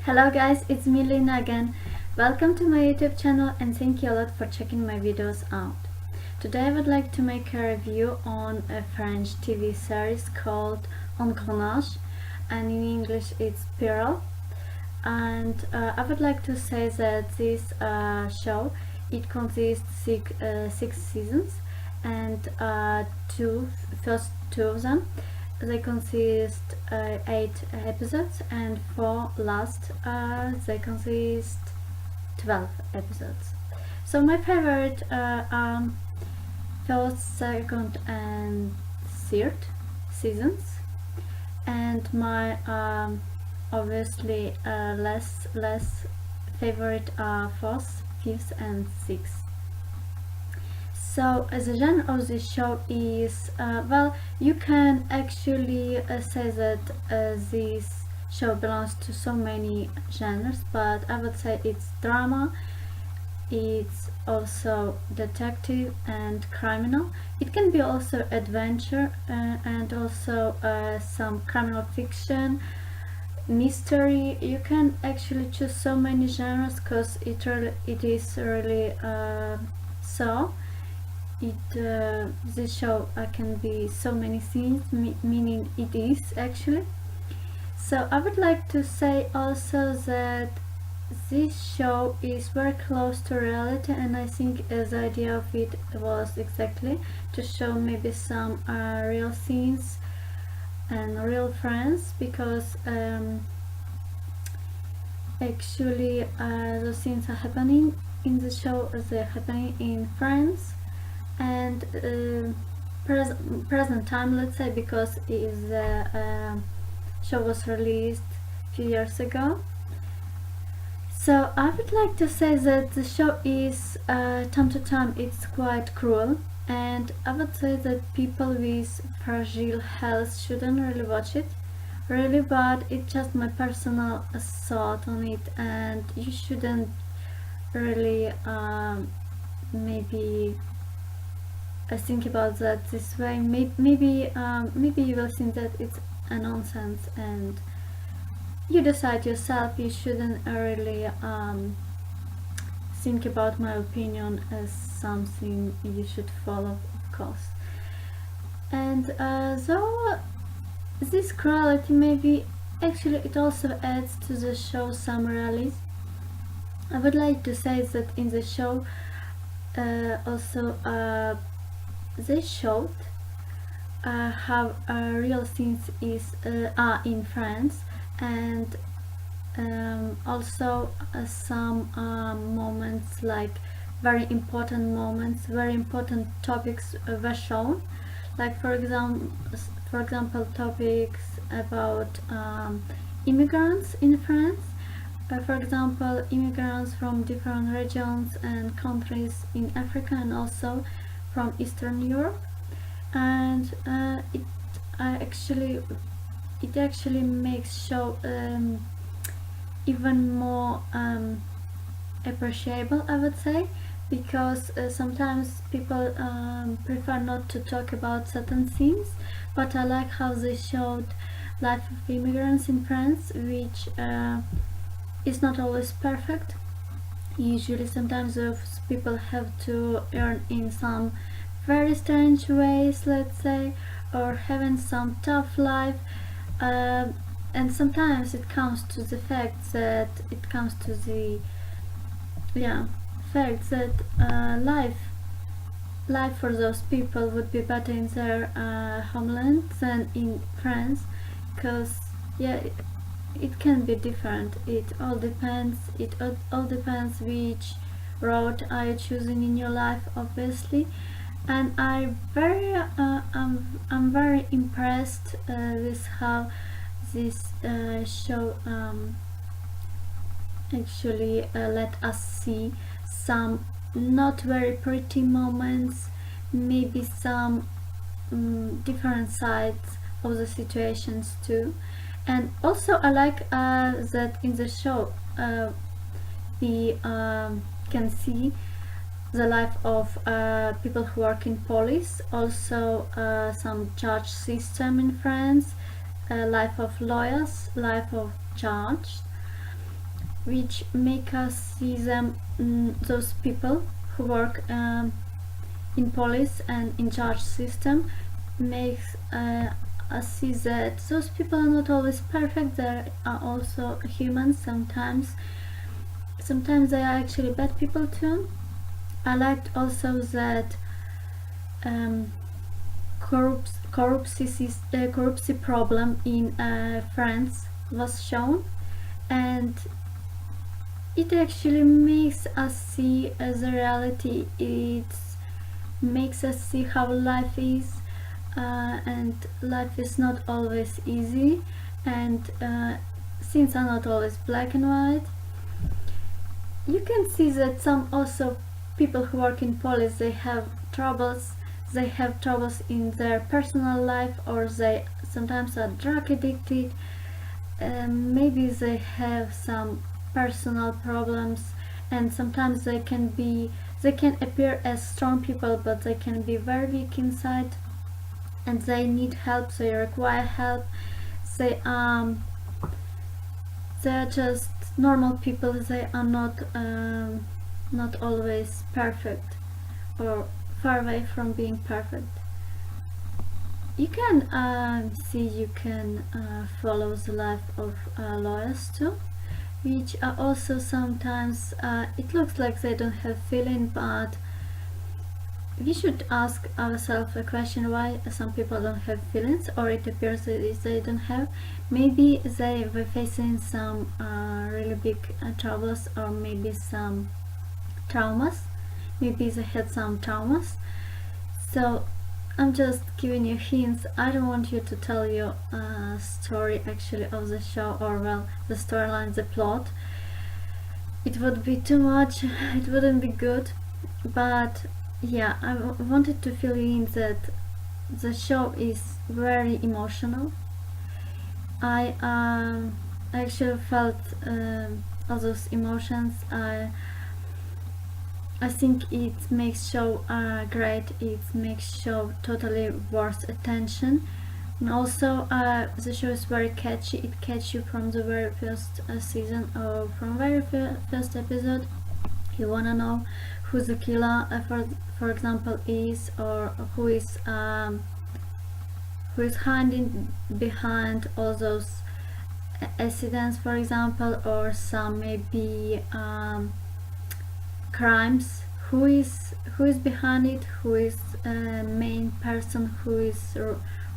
Hello guys, it's me Lina again. Welcome to my YouTube channel and thank you a lot for checking my videos out. Today I would like to make a review on a French TV series called Engrenage, and in English it's Spiral. And I would like to say that this show, it consists six seasons, and first two of them, they consist 8 episodes, and for last they consist 12 episodes. So my favorite are first, second and third seasons, and my obviously less favorite are fourth, fifth and sixth. So the genre of this show is, well, you can actually say that this show belongs to so many genres, but I would say it's drama, it's also detective and criminal. It can be also adventure and also some criminal fiction, mystery. You can actually choose so many genres because it is really so. This show can be so many things, meaning it is actually. So I would like to say also that this show is very close to reality, and I think the idea of it was exactly to show maybe some real scenes and real friends, because actually those scenes are happening in the show, they're happening in France and present time, let's say, because the show was released a few years ago. So I would like to say that the show is time to time it's quite cruel, and I would say that people with fragile health shouldn't really watch it, really, but it's just my personal thought on it, and you shouldn't really maybe think about that this way. Maybe you will think that it's a nonsense, and you decide yourself. You shouldn't really think about my opinion as something you should follow, of course. And though this cruelty, maybe actually it also adds to the show some realism. I would like to say that in the show also they showed how real things are in France, and also some moments, like very important moments, very important topics were shown, like for example topics about immigrants in France, for example immigrants from different regions and countries in Africa and also from Eastern Europe. And it actually makes show even more appreciable, I would say, because sometimes people prefer not to talk about certain things, but I like how they showed life of immigrants in France, which is not always perfect. Usually sometimes those people have to earn in some very strange ways, let's say, or having some tough life, and sometimes it comes to the fact that life for those people would be better in their homeland than in France, because it can be different. It all depends which road are you choosing in your life, obviously. And I'm very impressed with how this show actually let us see some not very pretty moments, maybe some different sides of the situations too. And also I like that in the show we can see the life of people who work in police, also some judge system in France, life of lawyers, life of judges, which make us see them, those people who work in police and in judge system, makes us see that those people are not always perfect. They are also humans. Sometimes they are actually bad people too. I liked also that corruption problem in France was shown, and it actually makes us see as a reality. It makes us see how life is, and life is not always easy, and things are not always black and white. You can see that some also people who work in police, they have troubles in their personal life, or they sometimes are drug addicted, maybe they have some personal problems, and sometimes they can appear as strong people, but they can be very weak inside, and they need help, they require help. They're just normal people. They are not always perfect, or far away from being perfect. You can follow the life of lawyers too, which are also sometimes it looks like they don't have feeling, but we should ask ourselves a question: why some people don't have feelings, or it appears that they don't have. Maybe they were facing some really big troubles, or maybe some traumas. Maybe they had some traumas. So I'm just giving you hints. I don't want you to tell you a story actually of the show, or well, the storyline, the plot. It would be too much. It wouldn't be good. But yeah, I wanted to fill you in that the show is very emotional. I actually felt all those emotions. I think it makes show great. It makes show totally worth attention, and also the show is very catchy. It catches you from the very first season, or from very first episode. You wanna know who the killer, for example, is, or who is hiding behind all those accidents, for example, or some maybe crimes. Who is behind it? Who is main person? Who is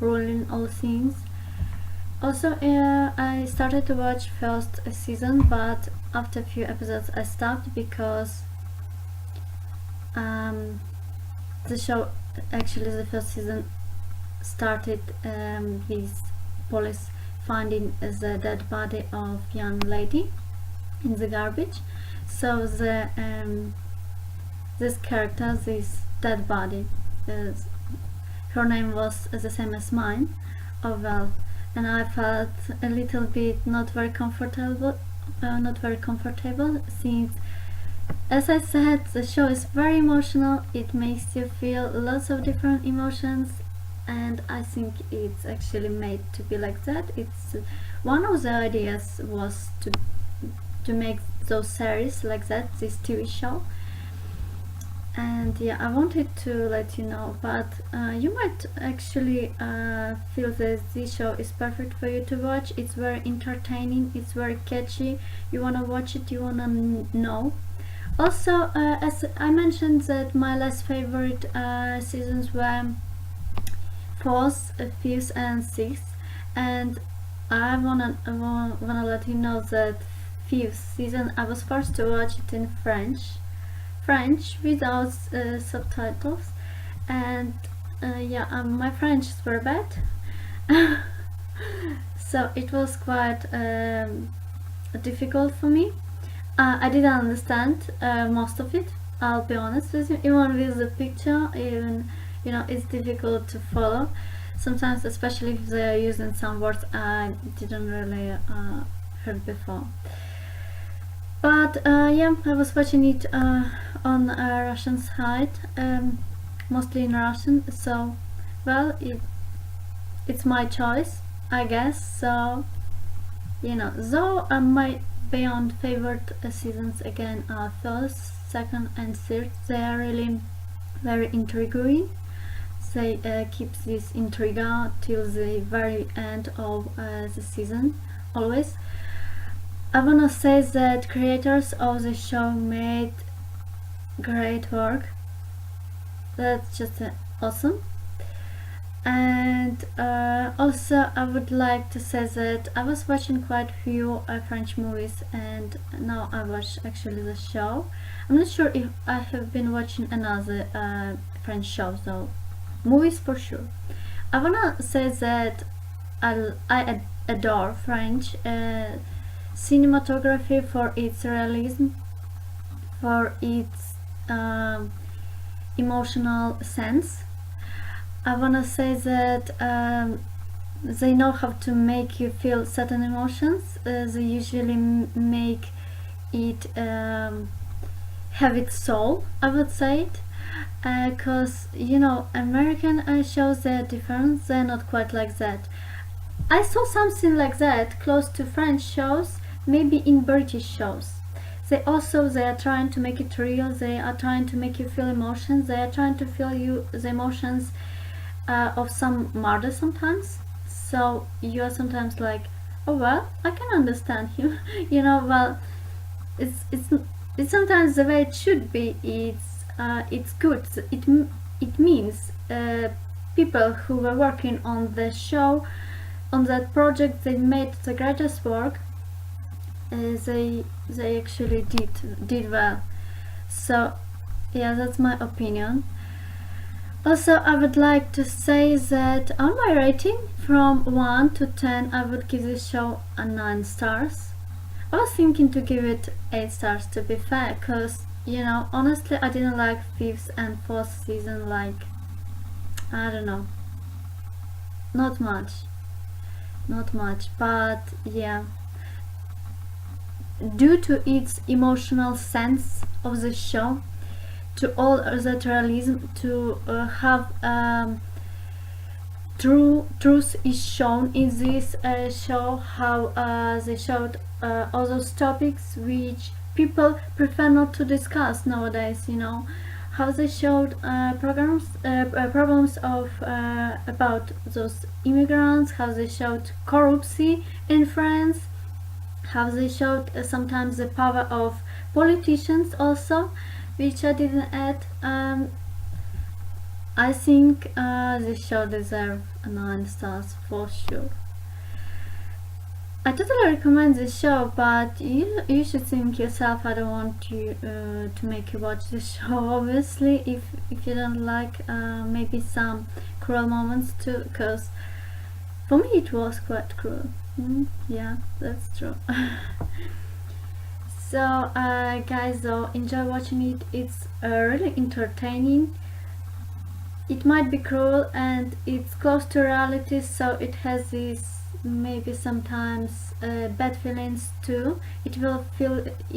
ruling all things? Also, I started to watch first season, but after a few episodes I stopped, because the show, actually the first season, started with police finding the dead body of young lady in the garbage. So this character, this dead body, her name was the same as mine, oh well, and I felt a little bit not very comfortable, since, as I said, the show is very emotional. It makes you feel lots of different emotions, and I think it's actually made to be like that. It's one of the ideas was to make those series like that, this TV show. And yeah, I wanted to let you know, but you might actually feel that this show is perfect for you to watch. It's very entertaining, it's very catchy, you wanna watch it, you wanna know. Also, as I mentioned, that my last favorite seasons were 4th, 5th and 6th, and I wanna let you know that 5th season I was forced to watch it in French without subtitles, and yeah, my French is very bad. So it was quite difficult for me. I didn't understand most of it, I'll be honest with you. Even with the picture, even, it's difficult to follow sometimes, especially if they're using some words I didn't really heard before. But yeah, I was watching it on a Russian site, mostly in Russian, so well, it's my choice, I guess. So though my beyond favorite seasons again are first, second and third. They are really very intriguing. They keep this intrigue till the very end of the season, always. I wanna say that creators of the show made great work. That's just awesome. And also I would like to say that I was watching quite a few French movies, and now I watch actually the show. I'm not sure if I have been watching another French show though. Movies for sure. I wanna say that I adore French cinematography for its realism, for its emotional sense. I wanna say that they know how to make you feel certain emotions. They usually make it have its soul, I would say it. Cause you know, American shows, they're different. They're not quite like that. I saw something like that close to French shows, maybe in British shows. They are trying to make it real. They are trying to make you feel emotions. They are trying to feel you the emotions of some murder sometimes. So you are sometimes like, oh well, I can understand you. You know, well, it's sometimes the way it should be. It's good. It means people who were working on the show, on that project, they made the greatest work. They actually did well. So yeah, that's my opinion. Also, I would like to say that on my rating from 1 to 10, I would give this show a 9 stars. I was thinking to give it 8 stars, to be fair, because you know, honestly, I didn't like 5th and 4th season, like, I don't know, not much, but yeah, due to its emotional sense of the show, to all that realism, to have truth is shown in this show, how they showed all those topics which people prefer not to discuss nowadays, you know, how they showed problems of about those immigrants, how they showed corruption in France, how they showed sometimes the power of politicians also, which I didn't add. I think this show deserves a 9 stars for sure. I totally recommend this show, but you should think yourself. I don't want you to make you watch this show, obviously, if you don't like maybe some cruel moments too, because for me it was quite cruel. Yeah, that's true. So guys, though, enjoy watching it. It's really entertaining. It might be cruel and it's close to reality, so it has this maybe sometimes bad feelings too.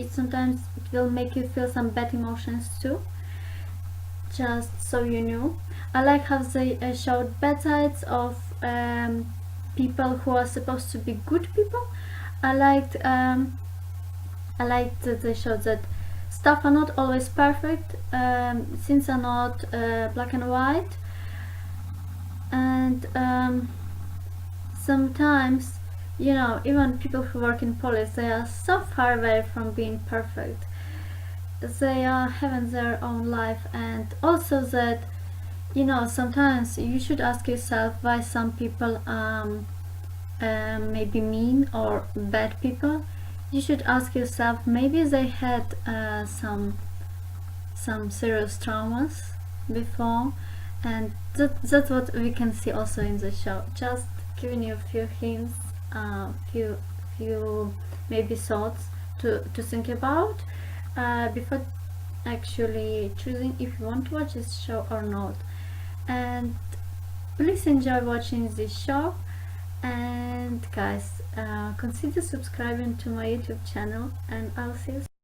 Sometimes it will make you feel some bad emotions too, just so you know. I like how they showed bad sides of people who are supposed to be good people. I liked that they showed that stuff are not always perfect, things are not black and white, and sometimes, you know, even people who work in police, they are so far away from being perfect. They are having their own life, and also that, you know, sometimes you should ask yourself why some people maybe mean or bad people. You should ask yourself, maybe they had some serious traumas before, and that's what we can see also in the show. Just giving you a few hints, few maybe thoughts to think about before actually choosing if you want to watch this show or not. And please enjoy watching this show, and guys, consider subscribing to my YouTube channel, and I'll see you soon.